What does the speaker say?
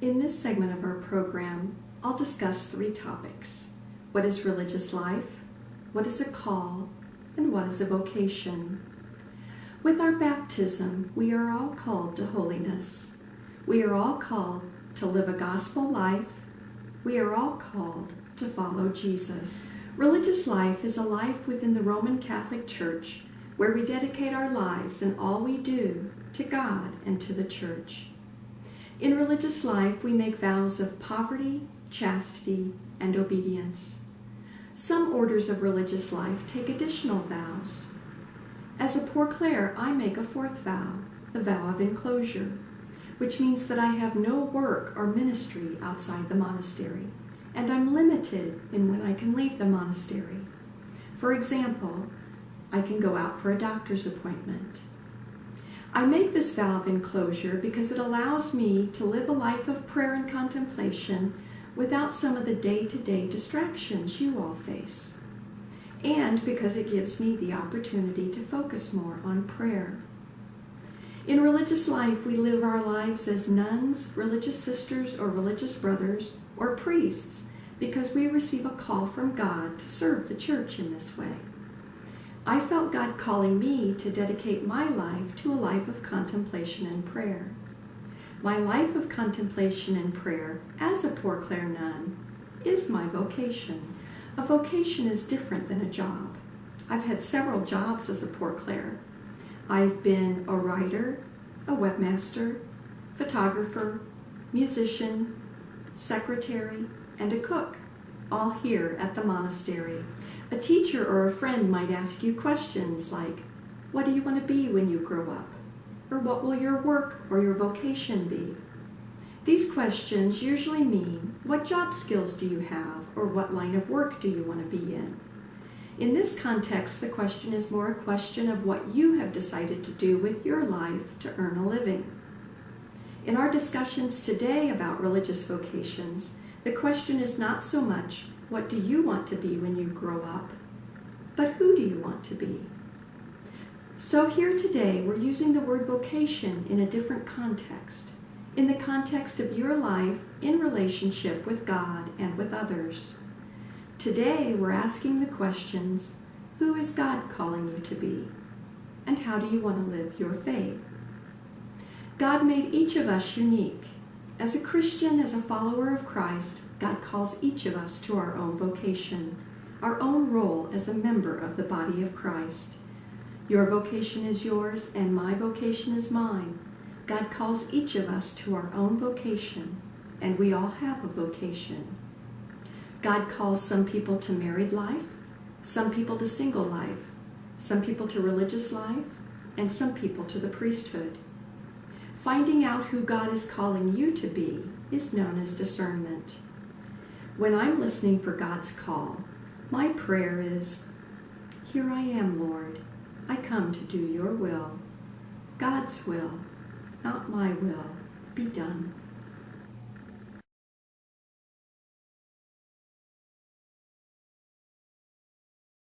In this segment of our program, I'll discuss 3 topics. What is religious life? What is a call? And what is a vocation? With our baptism, we are all called to holiness. We are all called to live a gospel life. We are all called to follow Jesus. Religious life is a life within the Roman Catholic Church where we dedicate our lives and all we do to God and to the Church. In religious life, we make vows of poverty, chastity, and obedience. Some orders of religious life take additional vows. As a poor Clare, I make a 4th vow, the vow of enclosure, which means that I have no work or ministry outside the monastery, and I'm limited in when I can leave the monastery. For example, I can go out for a doctor's appointment. I make this vow of enclosure because it allows me to live a life of prayer and contemplation without some of the day-to-day distractions you all face, and because it gives me the opportunity to focus more on prayer. In religious life, we live our lives as nuns, religious sisters, or religious brothers, or priests, because we receive a call from God to serve the Church in this way. I felt God calling me to dedicate my life to a life of contemplation and prayer. My life of contemplation and prayer as a poor Clare nun is my vocation. A vocation is different than a job. I've had several jobs as a poor Clare. I've been a writer, a webmaster, photographer, musician, secretary, and a cook, all here at the monastery. A teacher or a friend might ask you questions like, what do you want to be when you grow up? Or what will your work or your vocation be? These questions usually mean, what job skills do you have, or what line of work do you want to be in? In this context, the question is more a question of what you have decided to do with your life to earn a living. In our discussions today about religious vocations, the question is not so much, what do you want to be when you grow up, but who do you want to be? So here today, we're using the word vocation in a different context, in the context of your life in relationship with God and with others. Today, we're asking the questions, who is God calling you to be? And how do you want to live your faith? God made each of us unique. As a Christian, as a follower of Christ, God calls each of us to our own vocation, our own role as a member of the body of Christ. Your vocation is yours, and my vocation is mine. God calls each of us to our own vocation, and we all have a vocation. God calls some people to married life, some people to single life, some people to religious life, and some people to the priesthood. Finding out who God is calling you to be is known as discernment. When I'm listening for God's call, my prayer is, here I am, Lord. I come to do your will. God's will, not my will, be done.